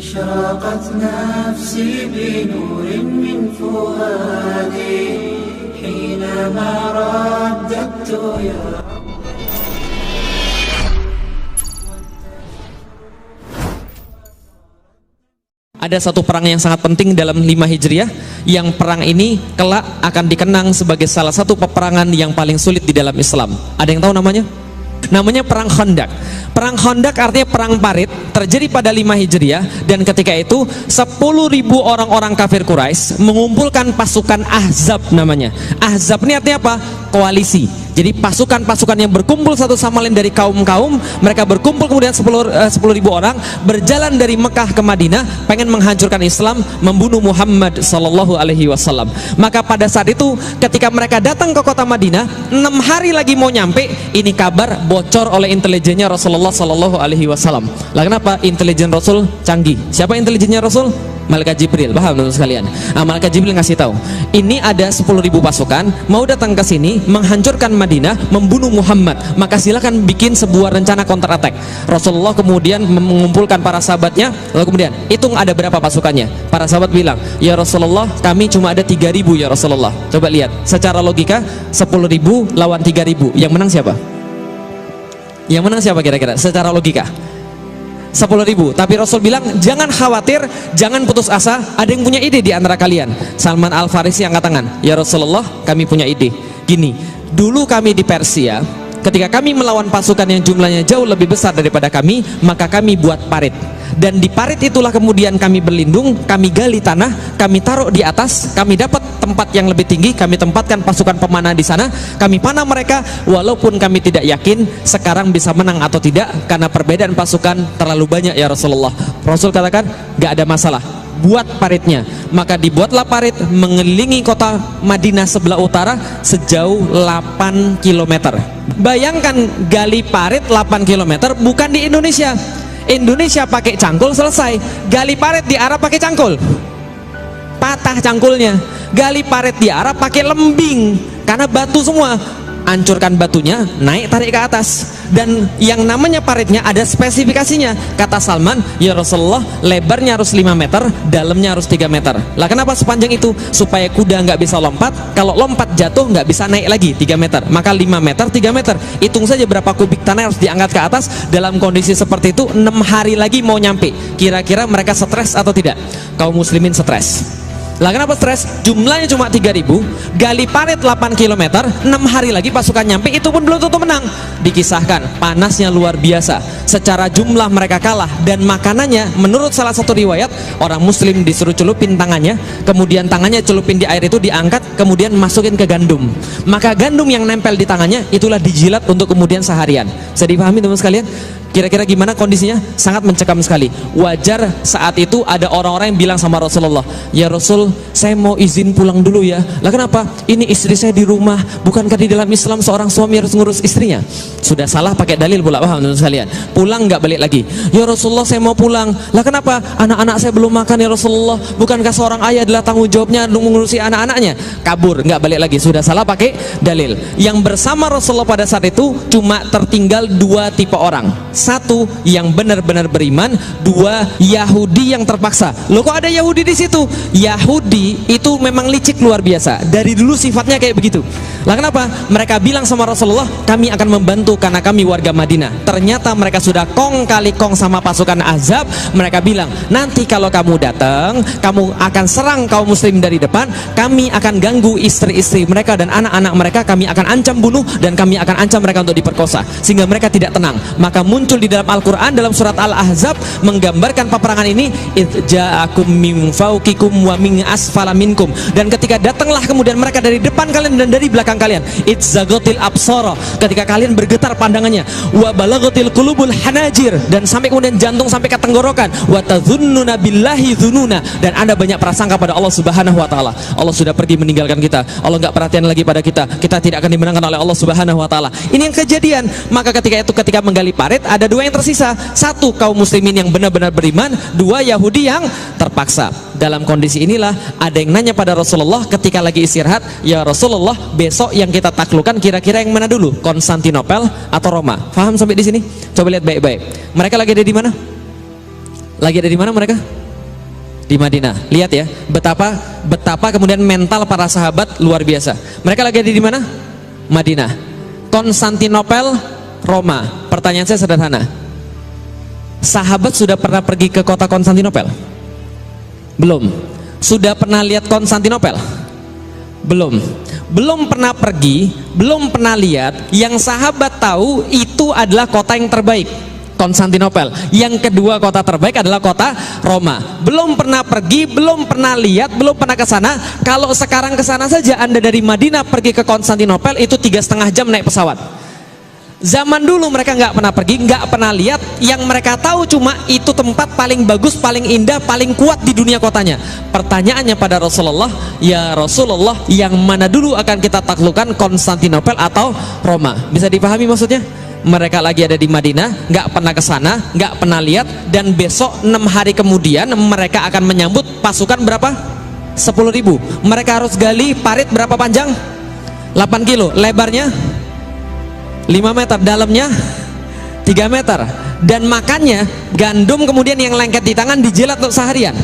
أشرقت نفسي بنور من فؤادي حينما رددت يا Ada satu perang yang sangat penting dalam 5 Hijriah, yang perang ini kelak akan dikenang sebagai salah satu peperangan yang paling sulit di dalam Islam. Ada yang tahu namanya? Namanya Perang Khandaq. Perang Khandaq artinya perang parit, terjadi pada 5 Hijriah, dan ketika itu 10.000 orang-orang kafir Quraisy mengumpulkan pasukan Ahzab namanya. Ahzab ini artinya apa? Koalisi. Jadi pasukan-pasukan yang berkumpul satu sama lain dari kaum-kaum, mereka berkumpul kemudian 10.000 orang berjalan dari Mekah ke Madinah, pengen menghancurkan Islam, membunuh Muhammad sallallahu alaihi wasallam. Maka pada saat itu ketika mereka datang ke kota Madinah, 6 hari lagi mau nyampe, ini kabar bocor oleh intelijennya Rasulullah sallallahu alaihi wasallam. Lah kenapa? Intelijen Rasul canggih. Siapa intelijennya Rasul? Malaikat Jibril. Paham teman sekalian? Malaikat Jibril ngasih tahu, ini ada 10.000 pasukan mau datang ke sini menghancurkan Madinah, membunuh Muhammad, maka silakan bikin sebuah rencana counter attack. Rasulullah kemudian mengumpulkan para sahabatnya, lalu kemudian hitung ada berapa pasukannya. Para sahabat bilang, ya Rasulullah, kami cuma ada 3.000 ya Rasulullah. Coba lihat, secara logika 10.000 lawan 3.000, yang menang siapa? Yang menang siapa kira-kira? Secara logika 10.000. Tapi Rasul bilang, jangan khawatir, jangan putus asa, ada yang punya ide di antara kalian. Salman Al-Farisi angkat tangan, ya Rasulullah, kami punya ide. Gini, dulu kami di Persia, ketika kami melawan pasukan yang jumlahnya jauh lebih besar daripada kami, maka kami buat parit, dan di parit itulah kemudian kami berlindung, kami gali tanah, kami taruh di atas, kami dapat tempat yang lebih tinggi, kami tempatkan pasukan pemanah di sana, kami panah mereka, walaupun kami tidak yakin sekarang bisa menang atau tidak, karena perbedaan pasukan terlalu banyak ya Rasulullah. Rasul katakan, gak ada masalah, buat paritnya. Maka dibuatlah parit mengelilingi kota Madinah sebelah utara sejauh 8 km. Bayangkan gali parit 8 km bukan di Indonesia. Indonesia pakai cangkul selesai, gali parit di Arab pakai cangkul, patah cangkulnya. Gali parit di Arab pakai lembing, karena batu semua. Hancurkan batunya, naik tarik ke atas. Dan yang namanya paritnya ada spesifikasinya. Kata Salman, ya Rasulullah, lebarnya harus 5 meter, dalamnya harus 3 meter. Lah kenapa sepanjang itu? Supaya kuda nggak bisa lompat, kalau lompat jatuh nggak bisa naik lagi 3 meter. Maka 5 meter, 3 meter. Hitung saja berapa kubik tanah harus diangkat ke atas. Dalam kondisi seperti itu 6 hari lagi mau nyampe. Kira-kira mereka stres atau tidak? Kaum muslimin stres. Lah kenapa stres? Jumlahnya cuma 3.000, gali parit 8 km, 6 hari lagi pasukan nyampe, itu pun belum tentu menang. Dikisahkan panasnya luar biasa, secara jumlah mereka kalah, dan makanannya menurut salah satu riwayat, orang muslim disuruh celupin tangannya, kemudian tangannya celupin di air itu, diangkat, kemudian masukin ke gandum, maka gandum yang nempel di tangannya itulah dijilat untuk kemudian seharian. Bisa dipahami teman sekalian? Kira-kira gimana kondisinya? Sangat mencekam sekali. Wajar saat itu ada orang-orang yang bilang sama Rasulullah, ya Rasul, saya mau izin pulang dulu ya. Lah kenapa? Ini istri saya di rumah. Bukankah di dalam Islam seorang suami harus ngurus istrinya? Sudah salah pakai dalil pula, paham teman sekalian? Pulang nggak balik lagi. Ya Rasulullah, saya mau pulang. Lah kenapa? Anak-anak saya belum makan ya Rasulullah. Bukankah seorang ayah adalah tanggung jawabnya mengurusi anak-anaknya? Kabur, nggak balik lagi. Sudah salah pakai dalil. Yang bersama Rasulullah pada saat itu cuma tertinggal 2 tipe orang. 1 yang benar-benar beriman, 2 Yahudi yang terpaksa. Loh kok ada Yahudi di situ? Yahudi itu memang licik luar biasa. Dari dulu sifatnya kayak begitu. Lah kenapa? Mereka bilang sama Rasulullah, kami akan membantu karena kami warga Madinah. Ternyata mereka sudah kong kali kong sama pasukan Ahzab. Mereka bilang, nanti kalau kamu datang, kamu akan serang kaum muslim dari depan, kami akan ganggu istri-istri mereka dan anak-anak mereka, kami akan ancam bunuh, dan kami akan ancam mereka untuk diperkosa, sehingga mereka tidak tenang. Maka muncul di dalam Al-Quran dalam surat Al-Ahzab menggambarkan peperangan ini, ja'akum min fawqikum wa min asfala minkum, dan ketika datanglah kemudian mereka dari depan kalian dan dari belakang kalian, itzagatil absara, ketika kalian bergetar pandangannya, wa balagatil qulubul hanajir, dan sampai kemudian jantung sampai ke tenggorokan, wa tadzunnuna billahi dzununa, dan Anda banyak prasangka pada Allah Subhanahu wa taala. Allah sudah pergi meninggalkan kita, Allah nggak perhatian lagi pada kita, kita tidak akan dimenangkan oleh Allah Subhanahu wa taala. Ini yang kejadian. Maka ketika menggali parit, ada 2 yang tersisa. 1 kaum muslimin yang benar-benar beriman, 2 Yahudi yang terpaksa. Dalam kondisi inilah ada yang nanya pada Rasulullah ketika lagi istirahat, ya Rasulullah, besok yang kita taklukkan kira-kira yang mana dulu? Konstantinopel atau Roma? Faham sampai di sini? Coba lihat baik-baik. Mereka lagi ada di mana? Lagi ada di mana mereka? Di Madinah. Lihat ya, betapa kemudian mental para sahabat luar biasa. Mereka lagi ada di mana? Madinah. Konstantinopel, Roma. Pertanyaan saya sederhana. Sahabat sudah pernah pergi ke kota Konstantinopel? Belum. Sudah pernah lihat Konstantinopel? Belum. Belum pernah pergi, belum pernah lihat. Yang sahabat tahu itu adalah kota yang terbaik, Konstantinopel. Yang kedua kota terbaik adalah kota Roma. Belum pernah pergi, belum pernah lihat, belum pernah ke sana. Kalau sekarang ke sana saja, Anda dari Madinah pergi ke Konstantinopel itu 3,5 jam naik pesawat. Zaman dulu mereka nggak pernah pergi, nggak pernah lihat. Yang mereka tahu cuma itu tempat paling bagus, paling indah, paling kuat di dunia kotanya. Pertanyaannya pada Rasulullah, ya Rasulullah, yang mana dulu akan kita taklukkan, Konstantinopel atau Roma? Bisa dipahami maksudnya? Mereka lagi ada di Madinah, nggak pernah ke sana, nggak pernah lihat, dan besok 6 hari kemudian mereka akan menyambut pasukan berapa? 10.000. Mereka harus gali parit berapa panjang? 8 kilo. Lebarnya 5 meter, dalamnya 3 meter. Dan makannya gandum kemudian yang lengket di tangan dijilat untuk seharian.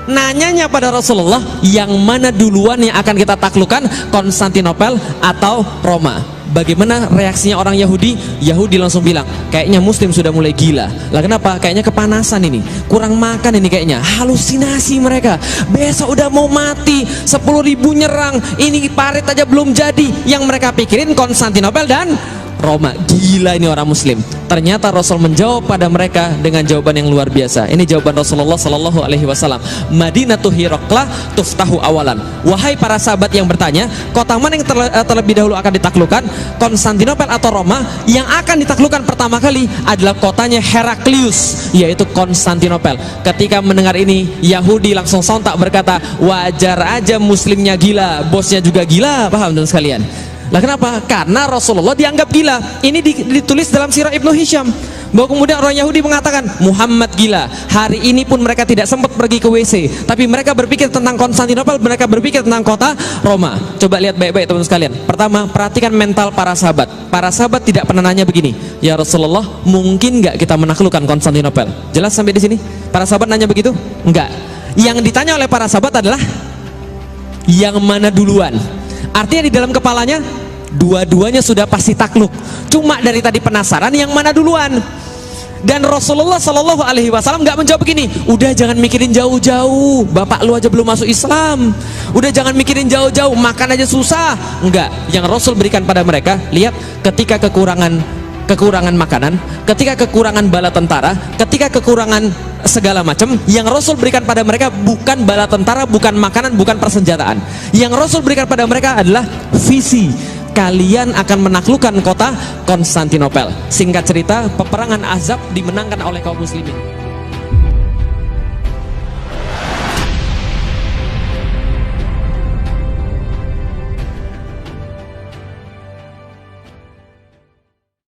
Nanyanya pada Rasulullah, yang mana duluan yang akan kita taklukkan, Konstantinopel atau Roma? Bagaimana reaksinya orang Yahudi? Yahudi langsung bilang, kayaknya Muslim sudah mulai gila. Lah kenapa? Kayaknya kepanasan ini, kurang makan ini kayaknya, halusinasi mereka. Besok udah mau mati, 10.000 nyerang, ini parit aja belum jadi. Yang mereka pikirin Konstantinopel dan Roma. Gila ini orang Muslim. Ternyata Rasul menjawab pada mereka dengan jawaban yang luar biasa. Ini jawaban Rasulullah Sallallahu Alaihi Wasallam. Madinatu Hiraqlah tuftahu awalan. Wahai para sahabat yang bertanya, kota mana yang terlebih dahulu akan ditaklukkan, Konstantinopel atau Roma? Yang akan ditaklukkan pertama kali adalah kotanya Heraklius, yaitu Konstantinopel. Ketika mendengar ini, Yahudi langsung sontak berkata, wajar aja Muslimnya gila, bosnya juga gila. Paham teman sekalian? Lah kenapa? Karena Rasulullah dianggap gila. Ini ditulis dalam sirah Ibnu Hisham, bahwa kemudian orang Yahudi mengatakan Muhammad gila. Hari ini pun mereka tidak sempat pergi ke WC, tapi mereka berpikir tentang Konstantinopel, mereka berpikir tentang kota Roma. Coba lihat baik-baik teman sekalian. Pertama, perhatikan mental para sahabat. Para sahabat tidak pernah nanya begini, ya Rasulullah, mungkin nggak kita menaklukkan Konstantinopel? Jelas sampai di sini? Para sahabat nanya begitu? Enggak. Yang ditanya oleh para sahabat adalah yang mana duluan. Artinya di dalam kepalanya dua-duanya sudah pasti takluk. Cuma dari tadi penasaran yang mana duluan. Dan Rasulullah Shallallahu Alaihi Wasallam nggak menjawab begini, udah jangan mikirin jauh-jauh, bapak lu aja belum masuk Islam, udah jangan mikirin jauh-jauh, makan aja susah. Enggak. Yang Rasul berikan pada mereka, lihat, ketika kekurangan makanan, ketika kekurangan bala tentara, ketika kekurangan segala macam, yang Rasul berikan pada mereka bukan bala tentara, bukan makanan, bukan persenjataan. Yang Rasul berikan pada mereka adalah visi. Kalian akan menaklukkan kota Konstantinopel. Singkat cerita, peperangan Ahzab dimenangkan oleh kaum muslimin.